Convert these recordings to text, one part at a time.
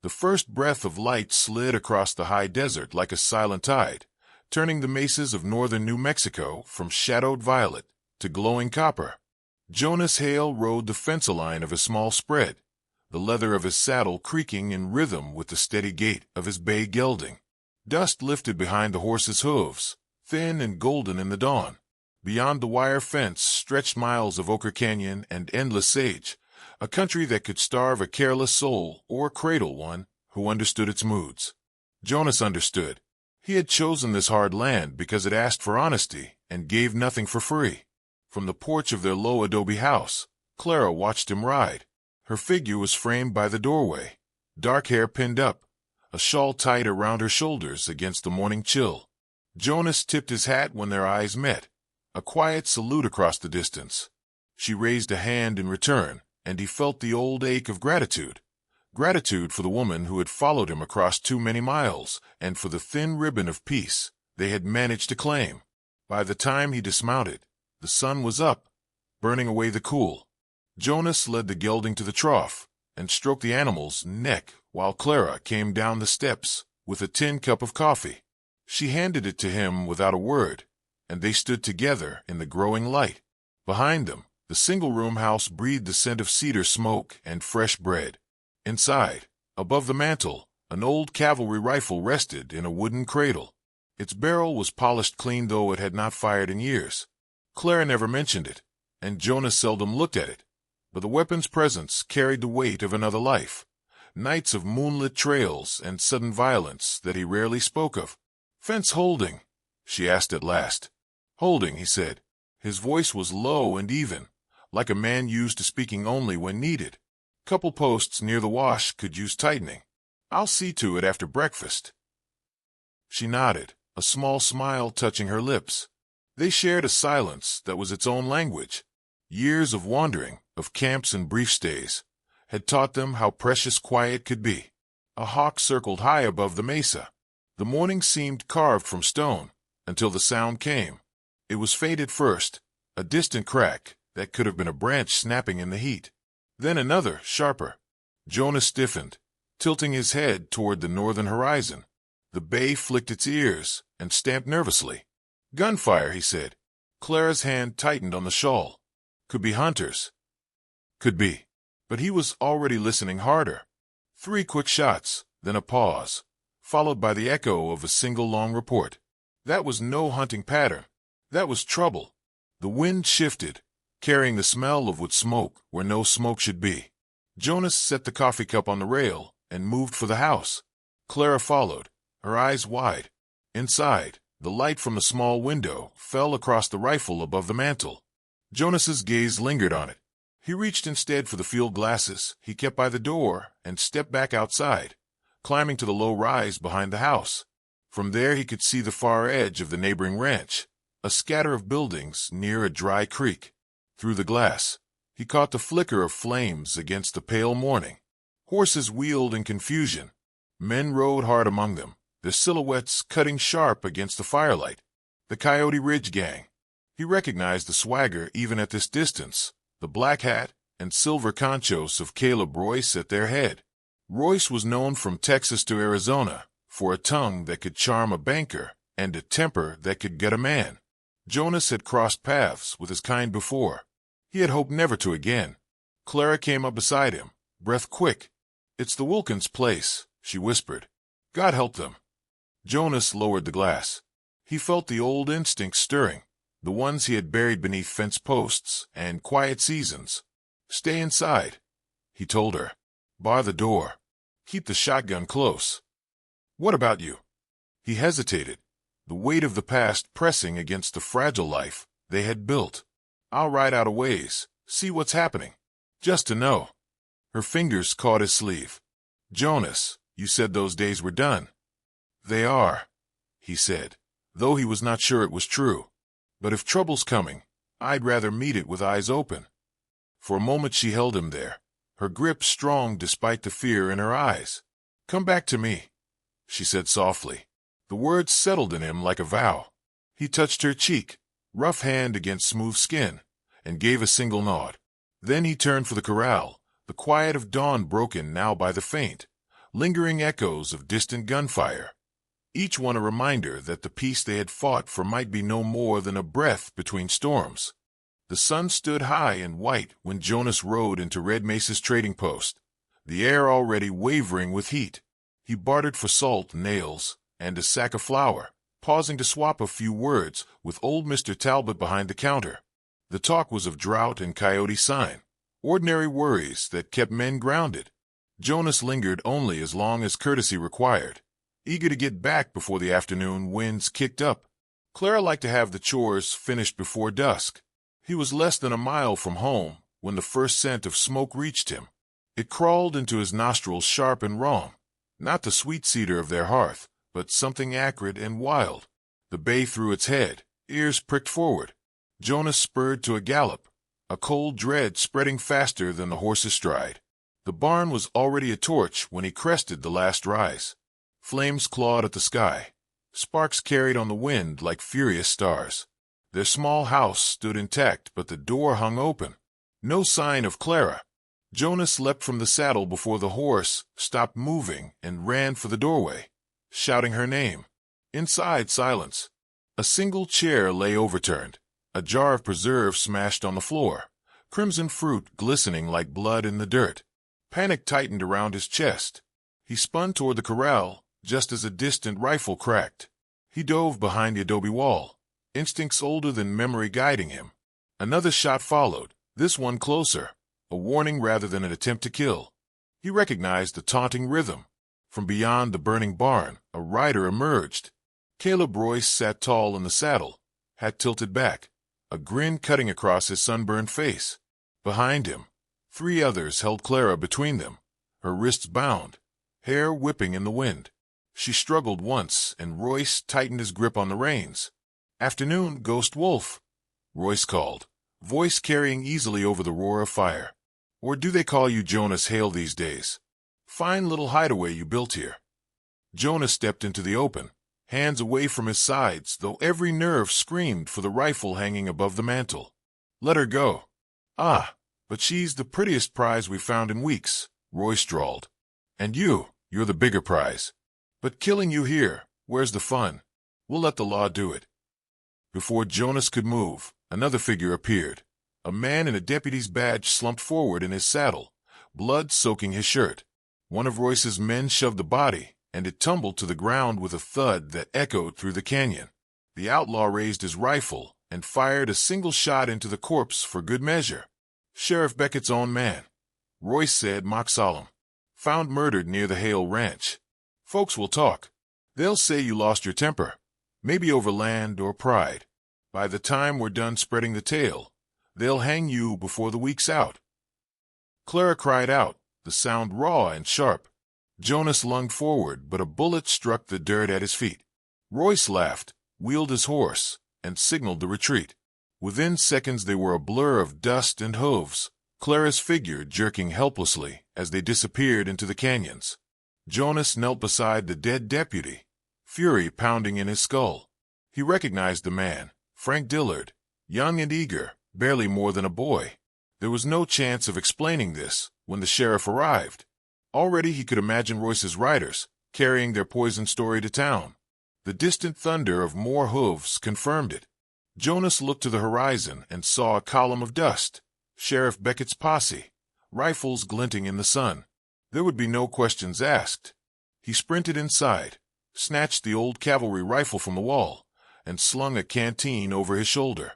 The first breath of light slid across the high desert like a silent tide, turning the mesas of northern New Mexico from shadowed violet to glowing copper. Jonas Hale rode the fence line of his small spread, the leather of his saddle creaking in rhythm with the steady gait of his bay gelding. Dust lifted behind the horse's hooves, thin and golden in the dawn. Beyond the wire fence stretched miles of Ochre Canyon and endless sage, a country that could starve a careless soul or cradle one who understood its moods. Jonas understood. He had chosen this hard land because it asked for honesty and gave nothing for free. From the porch of their low adobe house, Clara watched him ride. Her figure was framed by the doorway, dark hair pinned up, a shawl tight around her shoulders against the morning chill. Jonas tipped his hat when their eyes met, a quiet salute across the distance. She raised a hand in return, and he felt the old ache of gratitude. Gratitude for the woman who had followed him across too many miles, and for the thin ribbon of peace they had managed to claim. By the time he dismounted, the sun was up, burning away the cool. Jonas led the gelding to the trough and stroked the animal's neck while Clara came down the steps with a tin cup of coffee. She handed it to him without a word, and they stood together in the growing light. Behind them, the single-room house breathed the scent of cedar smoke and fresh bread. Inside, above the mantel, an old cavalry rifle rested in a wooden cradle. Its barrel was polished clean, though it had not fired in years. Clara never mentioned it, and Jonas seldom looked at it, but the weapon's presence carried the weight of another life. Nights of moonlit trails and sudden violence that he rarely spoke of. "Fence holding?" she asked at last. "Holding," he said. His voice was low and even, like a man used to speaking only when needed. "Couple posts near the wash could use tightening. I'll see to it after breakfast." She nodded, a small smile touching her lips. They shared a silence that was its own language. Years of wandering, of camps and brief stays, had taught them how precious quiet could be. A hawk circled high above the mesa. The morning seemed carved from stone, until the sound came. It was faint at first, a distant crack that could have been a branch snapping in the heat. Then another, sharper. Jonas stiffened, tilting his head toward the northern horizon. The bay flicked its ears and stamped nervously. "Gunfire," he said. Clara's hand tightened on the shawl. "Could be hunters." Could be. But he was already listening harder. 3 quick shots, then a pause, followed by the echo of a single long report. That was no hunting pattern. That was trouble. The wind shifted, carrying the smell of wood smoke where no smoke should be. Jonas set the coffee cup on the rail and moved for the house. Clara followed, her eyes wide. Inside, the light from the small window fell across the rifle above the mantel. Jonas's gaze lingered on it. He reached instead for the field glasses he kept by the door and stepped back outside, climbing to the low rise behind the house. From there he could see the far edge of the neighboring ranch, a scatter of buildings near a dry creek. Through the glass, he caught the flicker of flames against the pale morning. Horses wheeled in confusion. Men rode hard among them, their silhouettes cutting sharp against the firelight. The Coyote Ridge gang. He recognized the swagger even at this distance, the black hat and silver conchos of Caleb Royce at their head. Royce was known from Texas to Arizona for a tongue that could charm a banker and a temper that could gut a man. Jonas had crossed paths with his kind before. He had hoped never to again. Clara came up beside him, breath quick. "It's the Wilkins place," she whispered. "God help them." Jonas lowered the glass. He felt the old instincts stirring, the ones he had buried beneath fence posts and quiet seasons. "Stay inside," he told her. "Bar the door. Keep the shotgun close." "What about you?" He hesitated, the weight of the past pressing against the fragile life they had built. "I'll ride out a ways, see what's happening. Just to know." Her fingers caught his sleeve. "Jonas, you said those days were done." "They are," he said, though he was not sure it was true. "But if trouble's coming, I'd rather meet it with eyes open." For a moment she held him there, her grip strong despite the fear in her eyes. "Come back to me," she said softly. The words settled in him like a vow. He touched her cheek, rough hand against smooth skin, and gave a single nod. Then he turned for the corral, the quiet of dawn broken now by the faint, lingering echoes of distant gunfire, each one a reminder that the peace they had fought for might be no more than a breath between storms. The sun stood high and white when Jonas rode into Red Mesa's trading post, the air already wavering with heat. He bartered for salt, nails, and a sack of flour, pausing to swap a few words with old Mr. Talbot behind the counter. The talk was of drought and coyote sign, ordinary worries that kept men grounded. Jonas lingered only as long as courtesy required, eager to get back before the afternoon winds kicked up. Clara liked to have the chores finished before dusk. He was less than a mile from home when the first scent of smoke reached him. It crawled into his nostrils sharp and wrong, not the sweet cedar of their hearth, but something acrid and wild. The bay threw its head, ears pricked forward. Jonas spurred to a gallop, a cold dread spreading faster than the horse's stride. The barn was already a torch when he crested the last rise. Flames clawed at the sky. Sparks carried on the wind like furious stars. Their small house stood intact, but the door hung open. No sign of Clara. Jonas leapt from the saddle before the horse stopped moving and ran for the doorway, shouting her name. Inside, silence. A single chair lay overturned, a jar of preserves smashed on the floor, crimson fruit glistening like blood in the dirt. Panic tightened around his chest. He spun toward the corral just as a distant rifle cracked. He dove behind the adobe wall, instincts older than memory guiding him. Another shot followed, this one closer, a warning rather than an attempt to kill. He recognized the taunting rhythm. From beyond the burning barn, a rider emerged. Caleb Royce sat tall in the saddle, hat tilted back, a grin cutting across his sunburned face. Behind him, 3 others held Clara between them, her wrists bound, hair whipping in the wind. She struggled once, and Royce tightened his grip on the reins. "Afternoon, Ghost Wolf," Royce called, voice carrying easily over the roar of fire. "Or do they call you Jonas Hale these days? Fine little hideaway you built here." Jonas stepped into the open, hands away from his sides, though every nerve screamed for the rifle hanging above the mantel. "Let her go." "Ah, but she's the prettiest prize we've found in weeks," Royce drawled. "And you're the bigger prize. But killing you here, where's the fun? We'll let the law do it." Before Jonas could move, another figure appeared. A man in a deputy's badge slumped forward in his saddle, blood soaking his shirt. One of Royce's men shoved the body, and it tumbled to the ground with a thud that echoed through the canyon. The outlaw raised his rifle and fired a single shot into the corpse for good measure. "Sheriff Beckett's own man," Royce said, mock solemn. "Found murdered near the Hale Ranch. Folks will talk. They'll say you lost your temper, maybe over land or pride. By the time we're done spreading the tale, they'll hang you before the week's out." Clara cried out, the sound raw and sharp. Jonas lunged forward, but a bullet struck the dirt at his feet. Royce laughed, wheeled his horse, and signaled the retreat. Within seconds they were a blur of dust and hooves, Clara's figure jerking helplessly as they disappeared into the canyons. Jonas knelt beside the dead deputy, fury pounding in his skull. He recognized the man, Frank Dillard, young and eager, barely more than a boy. There was no chance of explaining this when the sheriff arrived. Already he could imagine Royce's riders carrying their poison story to town. The distant thunder of more hooves confirmed it. Jonas looked to the horizon and saw a column of dust, Sheriff Beckett's posse, rifles glinting in the sun. There would be no questions asked. He sprinted inside, snatched the old cavalry rifle from the wall, and slung a canteen over his shoulder.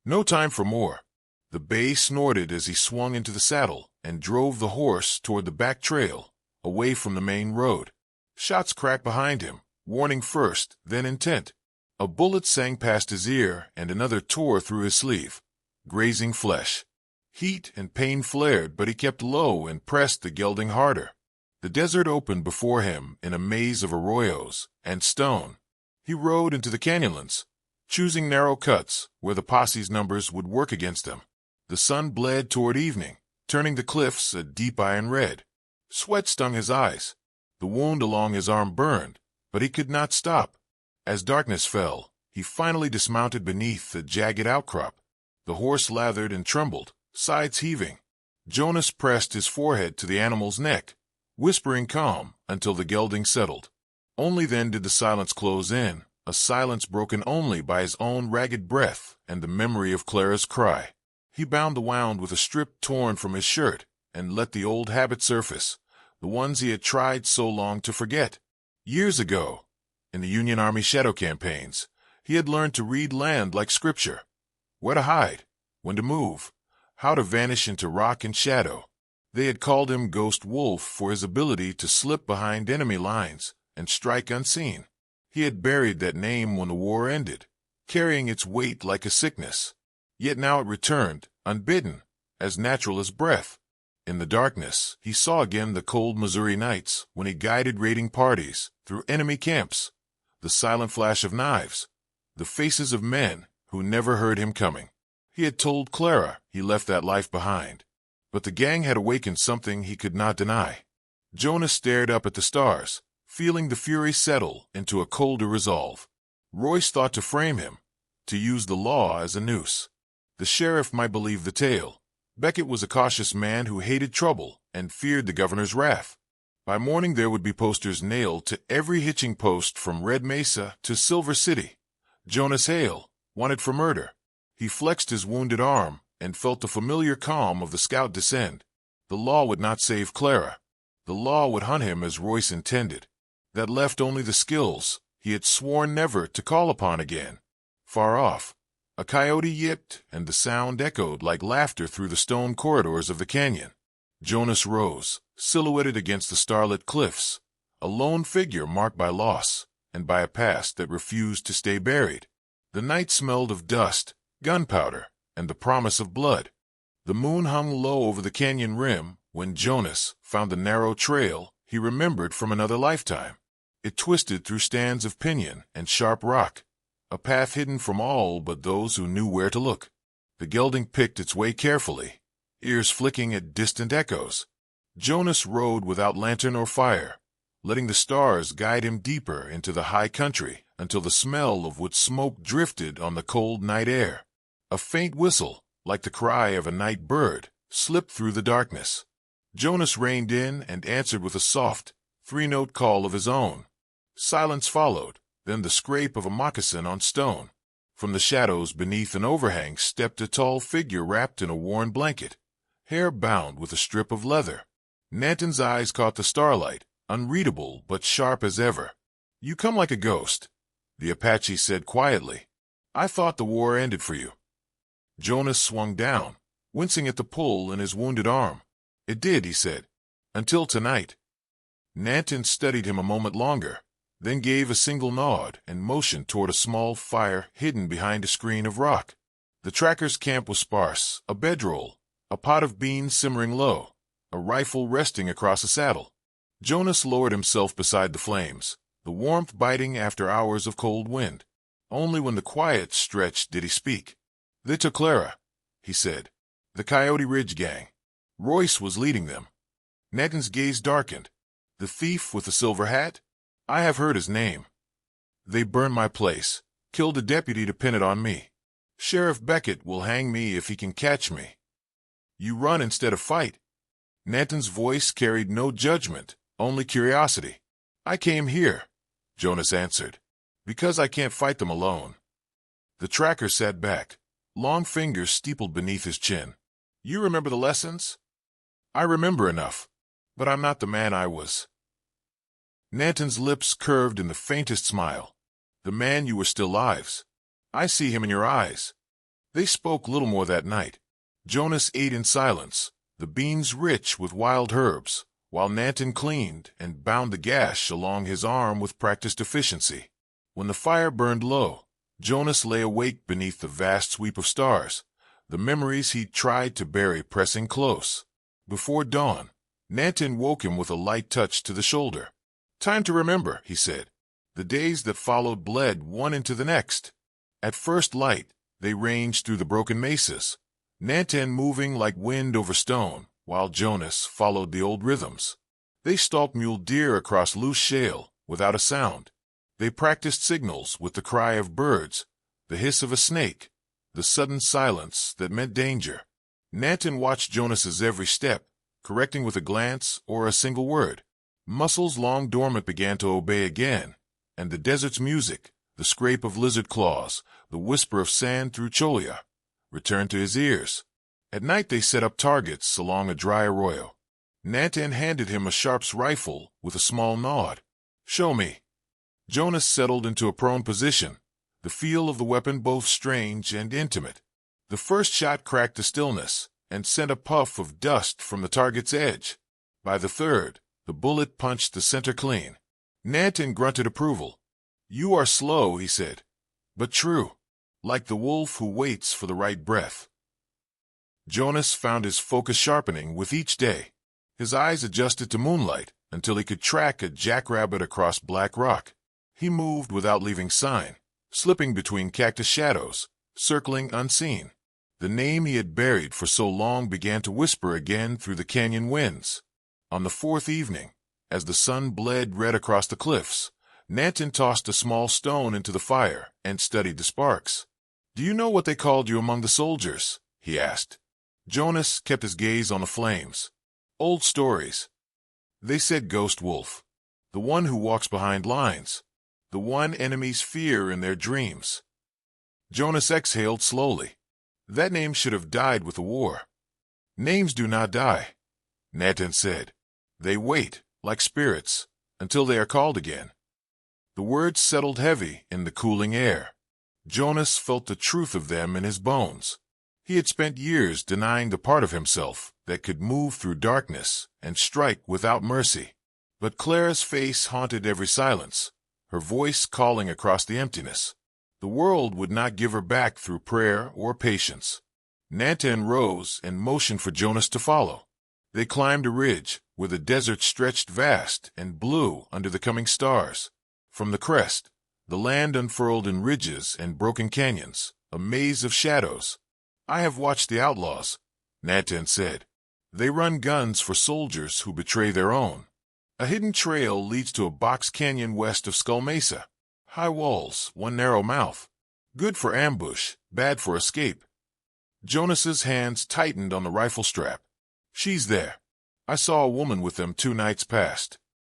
No time for more. The bay snorted as he swung into the saddle and drove the horse toward the back trail, away from the main road. Shots cracked behind him, warning first, then intent. A bullet sang past his ear and another tore through his sleeve, grazing flesh. Heat and pain flared, but he kept low and pressed the gelding harder. The desert opened before him in a maze of arroyos and stone. He rode into the canyonlands, choosing narrow cuts where the posse's numbers would work against him. The sun bled toward evening, turning the cliffs a deep iron red. Sweat stung his eyes. The wound along his arm burned, but he could not stop. As darkness fell, he finally dismounted beneath the jagged outcrop. The horse lathered and trembled, sides heaving. Jonas pressed his forehead to the animal's neck, whispering calm until the gelding settled. Only then did the silence close in, a silence broken only by his own ragged breath and the memory of Clara's cry. He bound the wound with a strip torn from his shirt and let the old habit surface, the ones he had tried so long to forget. Years ago, in the Union Army shadow campaigns, he had learned to read land like scripture. Where to hide, when to move, how to vanish into rock and shadow. They had called him Ghost Wolf for his ability to slip behind enemy lines and strike unseen. He had buried that name when the war ended, carrying its weight like a sickness. Yet now it returned, unbidden, as natural as breath. In the darkness, he saw again the cold Missouri nights when he guided raiding parties through enemy camps, the silent flash of knives, the faces of men who never heard him coming. He had told Clara he left that life behind, but the gang had awakened something he could not deny. Jonas stared up at the stars, feeling the fury settle into a colder resolve. Royce thought to frame him, to use the law as a noose. The sheriff might believe the tale. Beckett was a cautious man who hated trouble and feared the governor's wrath. By morning there would be posters nailed to every hitching post from Red Mesa to Silver City. Jonas Hale, wanted for murder. He flexed his wounded arm and felt the familiar calm of the scout descend. The law would not save Clara. The law would hunt him as Royce intended. That left only the skills he had sworn never to call upon again. Far off, a coyote yipped, and the sound echoed like laughter through the stone corridors of the canyon. Jonas rose, silhouetted against the starlit cliffs, a lone figure marked by loss and by a past that refused to stay buried. The night smelled of dust, gunpowder, and the promise of blood. The moon hung low over the canyon rim when Jonas found the narrow trail he remembered from another lifetime. It twisted through stands of pinyon and sharp rock, a path hidden from all but those who knew where to look. The gelding picked its way carefully, ears flicking at distant echoes. Jonas rode without lantern or fire, letting the stars guide him deeper into the high country until the smell of wood smoke drifted on the cold night air. A faint whistle, like the cry of a night bird, slipped through the darkness. Jonas reined in and answered with a soft, three-note call of his own. Silence followed, then the scrape of a moccasin on stone. From the shadows beneath an overhang stepped a tall figure wrapped in a worn blanket, hair bound with a strip of leather. Nanton's eyes caught the starlight, unreadable but sharp as ever. "You come like a ghost," the Apache said quietly. "I thought the war ended for you." Jonas swung down, wincing at the pull in his wounded arm. "It did," he said. "Until tonight." Nanton studied him a moment longer, then gave a single nod and motioned toward a small fire hidden behind a screen of rock. The tracker's camp was sparse, a bedroll, a pot of beans simmering low, a rifle resting across a saddle. Jonas lowered himself beside the flames, the warmth biting after hours of cold wind. Only when the quiet stretched did he speak. "They took Clara," he said. "The Coyote Ridge gang. Royce was leading them." Nanton's gaze darkened. "The thief with the silver hat? I have heard his name. They burned my place, killed a deputy to pin it on me. Sheriff Beckett will hang me if he can catch me." "You run instead of fight." Nanton's voice carried no judgment, only curiosity. "I came here," Jonas answered, "because I can't fight them alone." The tracker sat back, long fingers steepled beneath his chin. "You remember the lessons?" "I remember enough, but I'm not the man I was." Nanton's lips curved in the faintest smile. "The man you were still lives. I see him in your eyes." They spoke little more that night. Jonas ate in silence, the beans rich with wild herbs, while Nanton cleaned and bound the gash along his arm with practiced efficiency. When the fire burned low, Jonas lay awake beneath the vast sweep of stars, the memories he'd tried to bury pressing close. Before dawn, Nanton woke him with a light touch to the shoulder. "Time to remember," he said. The days that followed bled one into the next. At first light, they ranged through the broken mesas, Nanton moving like wind over stone, while Jonas followed the old rhythms. They stalked mule deer across loose shale, without a sound. They practiced signals with the cry of birds, the hiss of a snake, the sudden silence that meant danger. Nanton watched Jonas's every step, correcting with a glance or a single word. Muscles long dormant began to obey again, and the desert's music, the scrape of lizard claws, the whisper of sand through cholla, returned to his ears. At night they set up targets along a dry arroyo. Nantan handed him a sharp's rifle with a small nod. "Show me." Jonas settled into a prone position, the feel of the weapon both strange and intimate. The first shot cracked the stillness and sent a puff of dust from the target's edge. By the third, the bullet punched the center clean. Nantan grunted approval. "You are slow," he said, "but true, like the wolf who waits for the right breath." Jonas found his focus sharpening with each day. His eyes adjusted to moonlight until he could track a jackrabbit across black rock. He moved without leaving sign, slipping between cactus shadows, circling unseen. The name he had buried for so long began to whisper again through the canyon winds. On the fourth evening, as the sun bled red across the cliffs, Nantan tossed a small stone into the fire and studied the sparks. "Do you know what they called you among the soldiers?" he asked. Jonas kept his gaze on the flames. "Old stories. They said Ghost Wolf, the one who walks behind lines, the one enemies fear in their dreams." Jonas exhaled slowly. That name should have died with the war. "Names do not die," Nantan said. "They wait, like spirits, until they are called again." The words settled heavy in the cooling air. Jonas felt the truth of them in his bones. He had spent years denying the part of himself that could move through darkness and strike without mercy. But Clara's face haunted every silence, her voice calling across the emptiness. The world would not give her back through prayer or patience. Nantan rose and motioned for Jonas to follow. They climbed a ridge where the desert stretched vast and blue under the coming stars. From the crest, the land unfurled in ridges and broken canyons, a maze of shadows. "I have watched the outlaws," Nantan said. "They run guns for soldiers who betray their own. A hidden trail leads to a box canyon west of Skull Mesa. High walls, one narrow mouth. Good for ambush, bad for escape." Jonas's hands tightened on the rifle strap. "She's there. I saw a woman with them 2 nights past.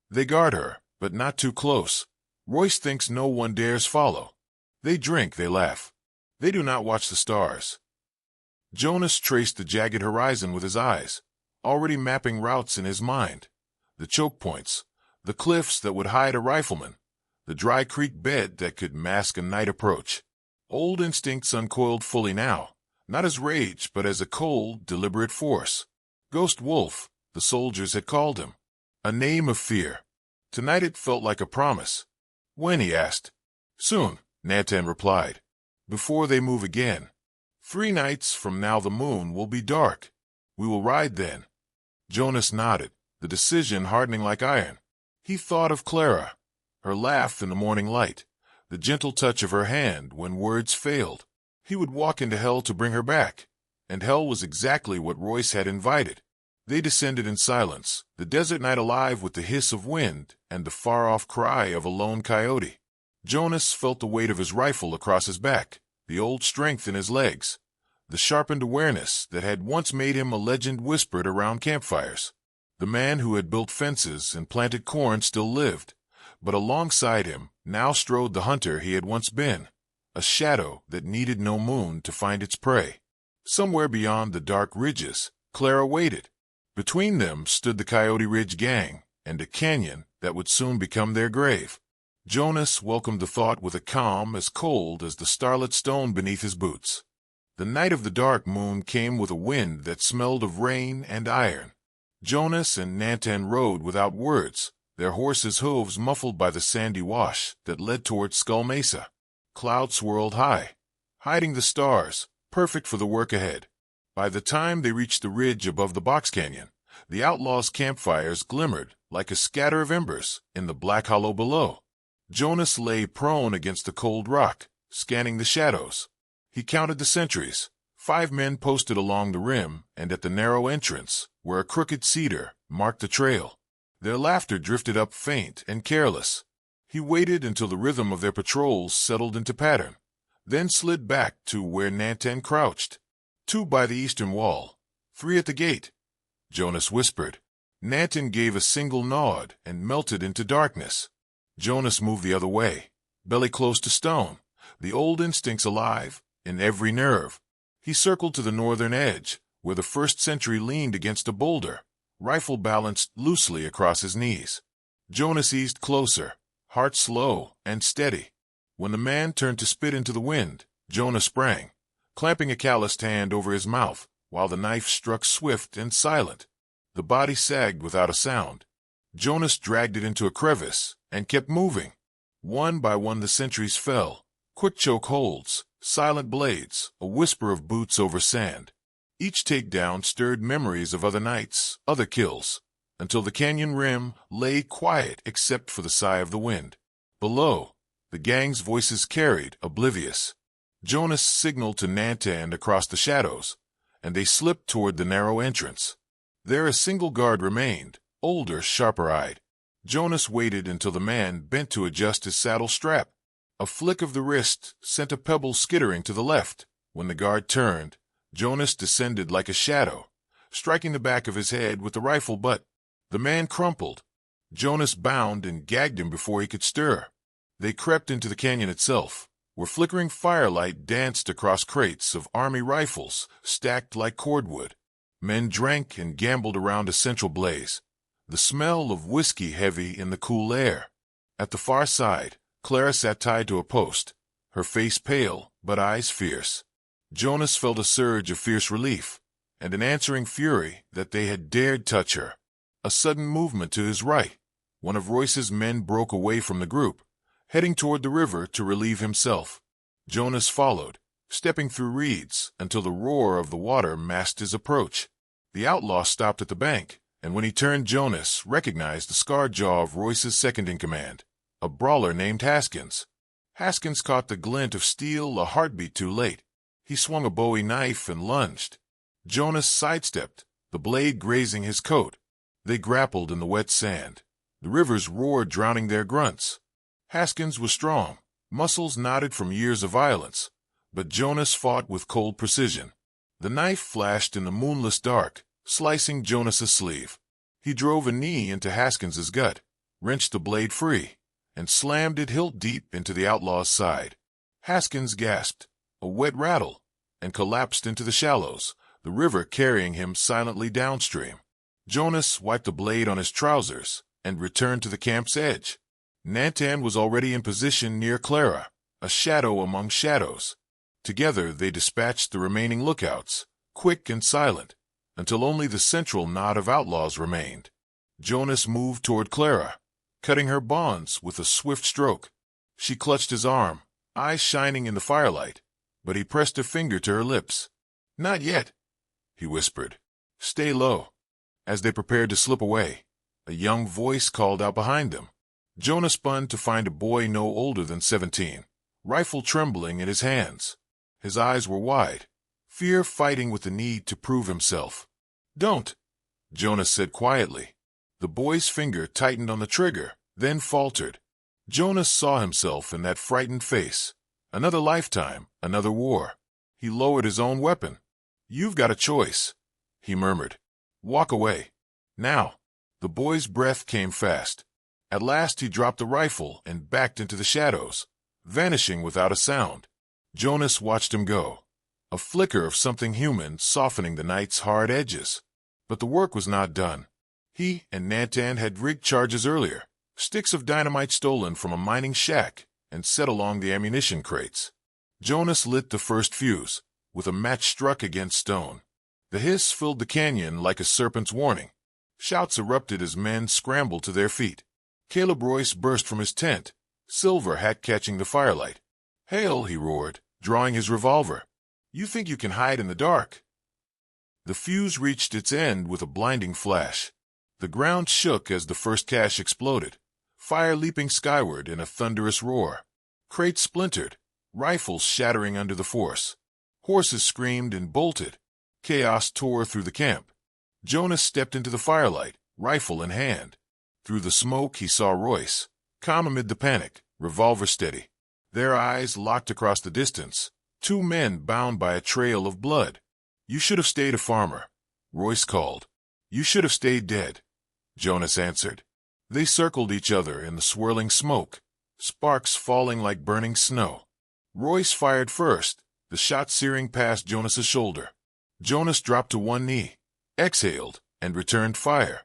They guard her, but not too close. Royce thinks no one dares follow. They drink, they laugh. They do not watch the stars." Jonas traced the jagged horizon with his eyes, already mapping routes in his mind. The choke points, the cliffs that would hide a rifleman, the dry creek bed that could mask a night approach. Old instincts uncoiled fully now, not as rage but as a cold, deliberate force. Ghost Wolf, the soldiers had called him. A name of fear. Tonight it felt like a promise. "When?" he asked. "Soon," Nantan replied. "Before they move again. 3 nights from now the moon will be dark. We will ride then." Jonas nodded, the decision hardening like iron. He thought of Clara, her laugh in the morning light, the gentle touch of her hand when words failed. He would walk into hell to bring her back, and hell was exactly what Royce had invited. They descended in silence, the desert night alive with the hiss of wind and the far-off cry of a lone coyote. Jonas felt the weight of his rifle across his back, the old strength in his legs, the sharpened awareness that had once made him a legend whispered around campfires. The man who had built fences and planted corn still lived, but alongside him now strode the hunter he had once been, a shadow that needed no moon to find its prey. Somewhere beyond the dark ridges, Clara waited. Between them stood the Coyote Ridge gang and a canyon that would soon become their grave. Jonas welcomed the thought with a calm as cold as the starlit stone beneath his boots. The night of the dark moon came with a wind that smelled of rain and iron. Jonas and Nantan rode without words, their horses' hooves muffled by the sandy wash that led toward Skull Mesa. Clouds swirled high, hiding the stars, perfect for the work ahead. By the time they reached the ridge above the box canyon, the outlaws' campfires glimmered like a scatter of embers in the black hollow below. Jonas lay prone against the cold rock, scanning the shadows. He counted the sentries, 5 men posted along the rim and at the narrow entrance, where a crooked cedar marked the trail. Their laughter drifted up faint and careless. He waited until the rhythm of their patrols settled into pattern, then slid back to where Nantan crouched. 2 by the eastern wall, 3 at the gate, Jonas whispered. Nanton gave a single nod and melted into darkness. Jonas moved the other way, belly close to stone, the old instincts alive in every nerve. He circled to the northern edge, where the first sentry leaned against a boulder, rifle balanced loosely across his knees. Jonas eased closer, heart slow and steady. When the man turned to spit into the wind, Jonas sprang, clamping a calloused hand over his mouth, while the knife struck swift and silent. The body sagged without a sound. Jonas dragged it into a crevice and kept moving. One by one the sentries fell, quick choke holds, silent blades, a whisper of boots over sand. Each takedown stirred memories of other nights, other kills, until the canyon rim lay quiet except for the sigh of the wind. Below, the gang's voices carried, oblivious. Jonas signaled to Nantan across the shadows, and they slipped toward the narrow entrance. There a single guard remained, older, sharper-eyed. Jonas waited until the man bent to adjust his saddle strap. A flick of the wrist sent a pebble skittering to the left. When the guard turned, Jonas descended like a shadow, striking the back of his head with the rifle butt. The man crumpled. Jonas bound and gagged him before he could stir. They crept into the canyon itself, where flickering firelight danced across crates of army rifles stacked like cordwood. Men drank and gambled around a central blaze, the smell of whiskey heavy in the cool air. At the far side, Clara sat tied to a post, her face pale but eyes fierce. Jonas felt a surge of fierce relief, and an answering fury that they had dared touch her. A sudden movement to his right. One of Royce's men broke away from the group, heading toward the river to relieve himself. Jonas followed, stepping through reeds until the roar of the water masked his approach. The outlaw stopped at the bank, and when he turned, Jonas recognized the scarred jaw of Royce's second-in-command, a brawler named Haskins. Haskins caught the glint of steel a heartbeat too late. He swung a Bowie knife and lunged. Jonas sidestepped, the blade grazing his coat. They grappled in the wet sand. The rivers roared, drowning their grunts. Haskins was strong, muscles knotted from years of violence, but Jonas fought with cold precision. The knife flashed in the moonless dark, slicing Jonas's sleeve. He drove a knee into Haskins's gut, wrenched the blade free, and slammed it hilt deep into the outlaw's side. Haskins gasped, a wet rattle, and collapsed into the shallows, the river carrying him silently downstream. Jonas wiped the blade on his trousers and returned to the camp's edge. Nantan was already in position near Clara, a shadow among shadows. Together they dispatched the remaining lookouts, quick and silent, until only the central knot of outlaws remained. Jonas moved toward Clara, cutting her bonds with a swift stroke. She clutched his arm, eyes shining in the firelight, but he pressed a finger to her lips. "Not yet," he whispered. "Stay low." As they prepared to slip away, a young voice called out behind them. Jonas spun to find a boy no older than 17, rifle trembling in his hands. His eyes were wide, fear fighting with the need to prove himself. "Don't," Jonas said quietly. The boy's finger tightened on the trigger, then faltered. Jonas saw himself in that frightened face. Another lifetime, another war. He lowered his own weapon. "You've got a choice," he murmured. "Walk away. Now." The boy's breath came fast. At last he dropped the rifle and backed into the shadows, vanishing without a sound. Jonas watched him go, a flicker of something human softening the night's hard edges. But the work was not done. He and Nantan had rigged charges earlier, sticks of dynamite stolen from a mining shack and set along the ammunition crates. Jonas lit the first fuse, with a match struck against stone. The hiss filled the canyon like a serpent's warning. Shouts erupted as men scrambled to their feet. Caleb Royce burst from his tent, silver hat catching the firelight. "Hail," he roared, drawing his revolver. "You think you can hide in the dark?" The fuse reached its end with a blinding flash. The ground shook as the first cache exploded, fire leaping skyward in a thunderous roar. Crates splintered, rifles shattering under the force. Horses screamed and bolted. Chaos tore through the camp. Jonas stepped into the firelight, rifle in hand. Through the smoke he saw Royce, calm amid the panic, revolver steady. Their eyes locked across the distance, two men bound by a trail of blood. "You should have stayed a farmer," Royce called. "You should have stayed dead." Jonas answered. They circled each other in the swirling smoke, sparks falling like burning snow. Royce fired first, the shot searing past Jonas's shoulder. Jonas dropped to one knee, exhaled, and returned fire.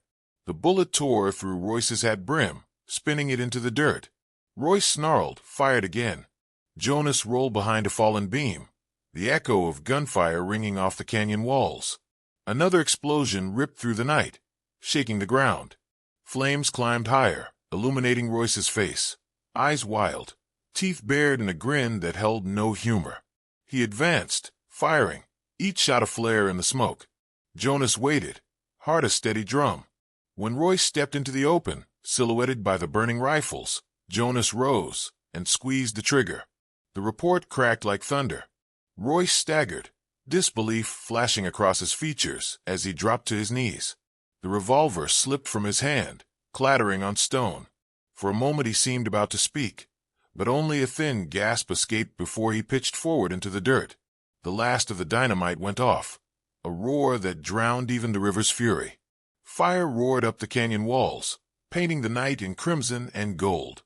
The bullet tore through Royce's hat brim, spinning it into the dirt. Royce snarled, fired again. Jonas rolled behind a fallen beam, the echo of gunfire ringing off the canyon walls. Another explosion ripped through the night, shaking the ground. Flames climbed higher, illuminating Royce's face, eyes wild, teeth bared in a grin that held no humor. He advanced, firing, each shot a flare in the smoke. Jonas waited, heart a steady drum. When Royce stepped into the open, silhouetted by the burning rifles, Jonas rose and squeezed the trigger. The report cracked like thunder. Royce staggered, disbelief flashing across his features as he dropped to his knees. The revolver slipped from his hand, clattering on stone. For a moment he seemed about to speak, but only a thin gasp escaped before he pitched forward into the dirt. The last of the dynamite went off, a roar that drowned even the river's fury. Fire roared up the canyon walls, painting the night in crimson and gold.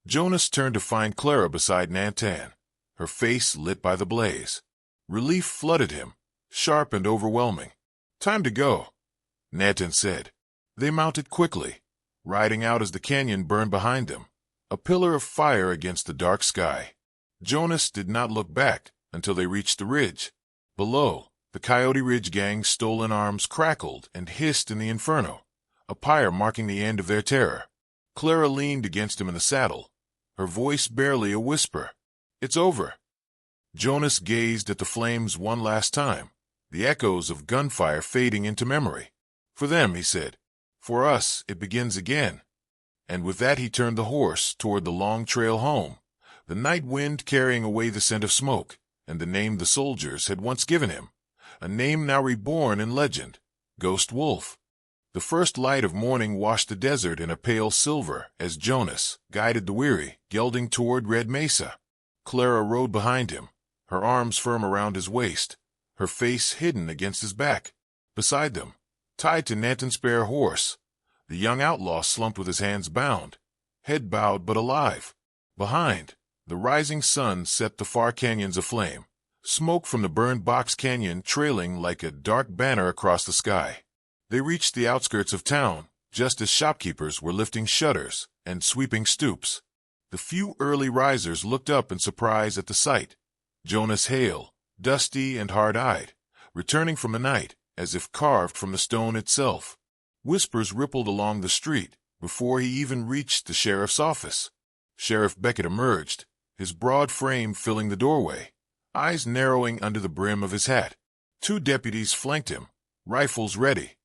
Jonas turned to find Clara beside Nantan, her face lit by the blaze. Relief flooded him, sharp and overwhelming. "Time to go," Nantan said. They mounted quickly, riding out as the canyon burned behind them, a pillar of fire against the dark sky. Jonas did not look back until they reached the ridge. Below, the Coyote Ridge gang's stolen arms crackled and hissed in the inferno, a pyre marking the end of their terror. Clara leaned against him in the saddle, her voice barely a whisper. "It's over." Jonas gazed at the flames one last time, the echoes of gunfire fading into memory. "For them," he said. "For us, it begins again." And with that he turned the horse toward the long trail home, the night wind carrying away the scent of smoke, and the name the soldiers had once given him, a name now reborn in legend, Ghost Wolf. The first light of morning washed the desert in a pale silver as Jonas guided the weary, gelding toward Red Mesa. Clara rode behind him, her arms firm around his waist, her face hidden against his back. Beside them, tied to Nantan's spare horse, the young outlaw slumped with his hands bound, head bowed but alive. Behind, the rising sun set the far canyons aflame, smoke from the burned Box Canyon trailing like a dark banner across the sky. They reached the outskirts of town, just as shopkeepers were lifting shutters and sweeping stoops. The few early risers looked up in surprise at the sight. Jonas hale, dusty and hard-eyed, returning from the night as if carved from the stone itself. Whispers rippled along the street before he even reached the sheriff's office. Sheriff Beckett emerged, his broad frame filling the doorway, eyes narrowing under the brim of his hat. Two deputies flanked him, rifles ready.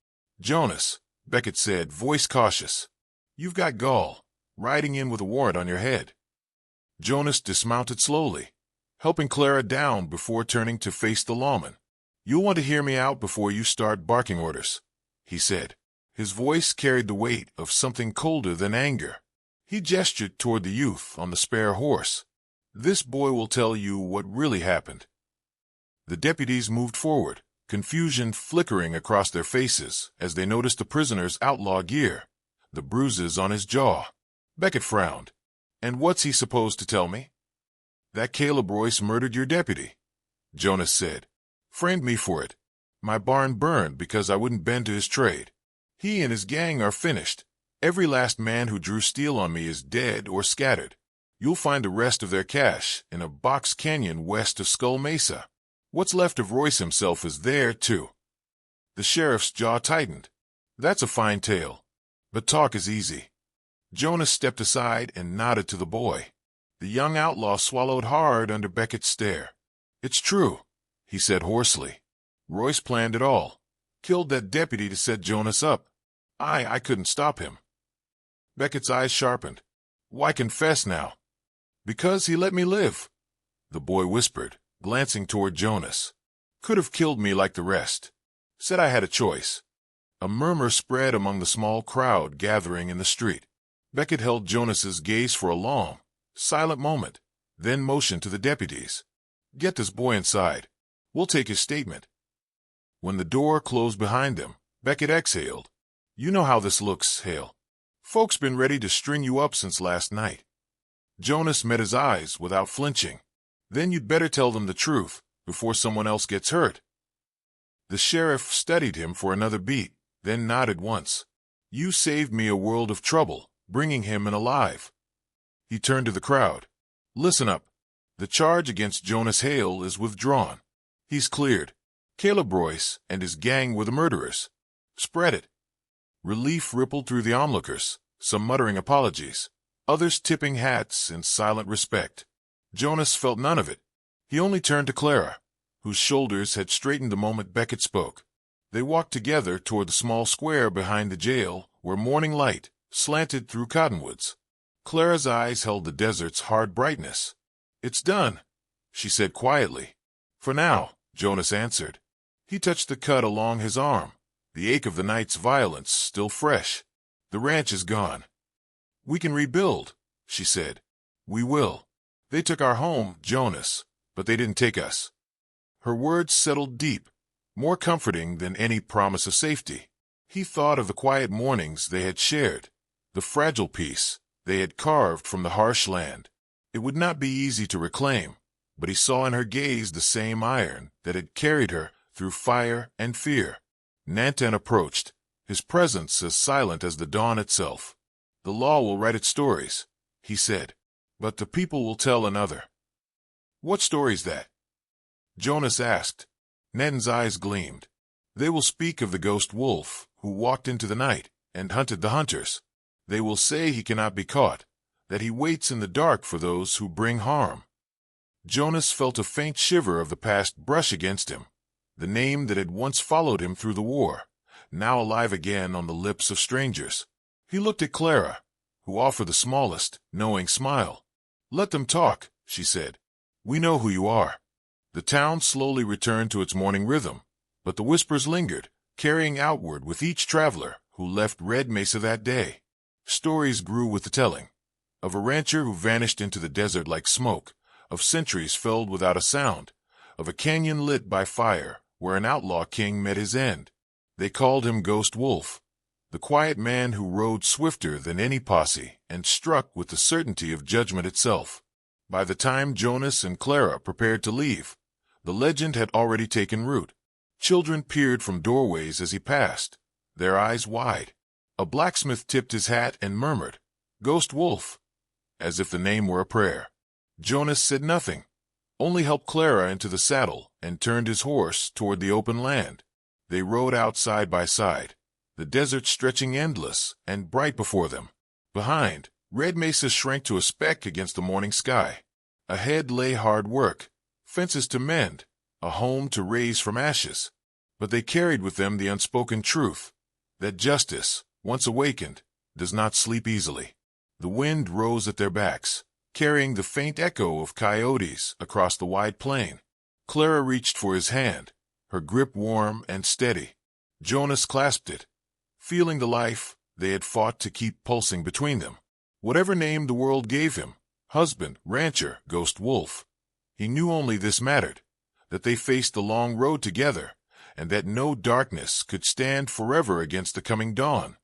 "Jonas," Beckett said, voice cautious, "you've got gall, riding in with a warrant on your head." Jonas dismounted slowly, helping Clara down before turning to face the lawman. "You'll want to hear me out before you start barking orders," he said. His voice carried the weight of something colder than anger. He gestured toward the youth on the spare horse. "This boy will tell you what really happened." The deputies moved forward, confusion flickering across their faces as they noticed the prisoner's outlaw gear, the bruises on his jaw. Beckett frowned. "And what's he supposed to tell me?" "That Caleb Royce murdered your deputy," Jonas said. "Framed me for it. My barn burned because I wouldn't bend to his trade. He and his gang are finished. Every last man who drew steel on me is dead or scattered. You'll find the rest of their cache in a box canyon west of Skull Mesa. What's left of Royce himself is there, too." The sheriff's jaw tightened. "That's a fine tale. But talk is easy." Jonas stepped aside and nodded to the boy. The young outlaw swallowed hard under Beckett's stare. "It's true," he said hoarsely. "Royce planned it all. Killed that deputy to set Jonas up. I couldn't stop him." Beckett's eyes sharpened. "Why confess now?" "Because he let me live," the boy whispered, glancing toward Jonas. "Could have killed me like the rest. Said I had a choice." A murmur spread among the small crowd gathering in the street. Beckett held Jonas's gaze for a long, silent moment, then motioned to the deputies. "Get this boy inside. We'll take his statement." When the door closed behind them, Beckett exhaled. You know how this looks, Hale. Folks been ready to string you up since last night. Jonas met his eyes without flinching. Then you'd better tell them the truth before someone else gets hurt. The sheriff studied him for another beat, then nodded once. You saved me a world of trouble, bringing him in alive. He turned to the crowd. Listen up. The charge against Jonas Hale is withdrawn. He's cleared. Caleb Royce and his gang were the murderers. Spread it. Relief rippled through the onlookers, some muttering apologies, others tipping hats in silent respect. Jonas felt none of it. He only turned to Clara, whose shoulders had straightened the moment Beckett spoke. They walked together toward the small square behind the jail where morning light slanted through cottonwoods. Clara's eyes held the desert's hard brightness. It's done, she said quietly. For now, Jonas answered. He touched the cut along his arm, the ache of the night's violence still fresh. The ranch is gone. We can rebuild, she said. We will. They took our home, Jonas, but they didn't take us. Her words settled deep, more comforting than any promise of safety. He thought of the quiet mornings they had shared, the fragile peace they had carved from the harsh land. It would not be easy to reclaim, but he saw in her gaze the same iron that had carried her through fire and fear. Nantan approached, his presence as silent as the dawn itself. The law will write its stories, he said, but the people will tell another. What story's that? Jonas asked. Nantan's eyes gleamed. They will speak of the ghost wolf who walked into the night and hunted the hunters. They will say he cannot be caught, that he waits in the dark for those who bring harm. Jonas felt a faint shiver of the past brush against him, the name that had once followed him through the war, now alive again on the lips of strangers. He looked at Clara, who offered the smallest, knowing smile. Let them talk, she said. We know who you are. The town slowly returned to its morning rhythm, but the whispers lingered, carrying outward with each traveler who left Red Mesa that day. Stories grew with the telling, of a rancher who vanished into the desert like smoke, of centuries felled without a sound, of a canyon lit by fire where an outlaw king met his end. They called him Ghost Wolf, the quiet man who rode swifter than any posse and struck with the certainty of judgment itself. By the time Jonas and Clara prepared to leave, the legend had already taken root. Children peered from doorways as he passed, their eyes wide. A blacksmith tipped his hat and murmured, Ghost Wolf, as if the name were a prayer. Jonas said nothing, only helped Clara into the saddle and turned his horse toward the open land. They rode out side by side, the desert stretching endless and bright before them. Behind, Red Mesa shrank to a speck against the morning sky. Ahead lay hard work, fences to mend, a home to raise from ashes. But they carried with them the unspoken truth, that justice, once awakened, does not sleep easily. The wind rose at their backs, carrying the faint echo of coyotes across the wide plain. Clara reached for his hand, her grip warm and steady. Jonas clasped it, feeling the life they had fought to keep pulsing between them. Whatever name the world gave him, husband, rancher, Ghost Wolf, he knew only this mattered, that they faced the long road together, and that no darkness could stand forever against the coming dawn.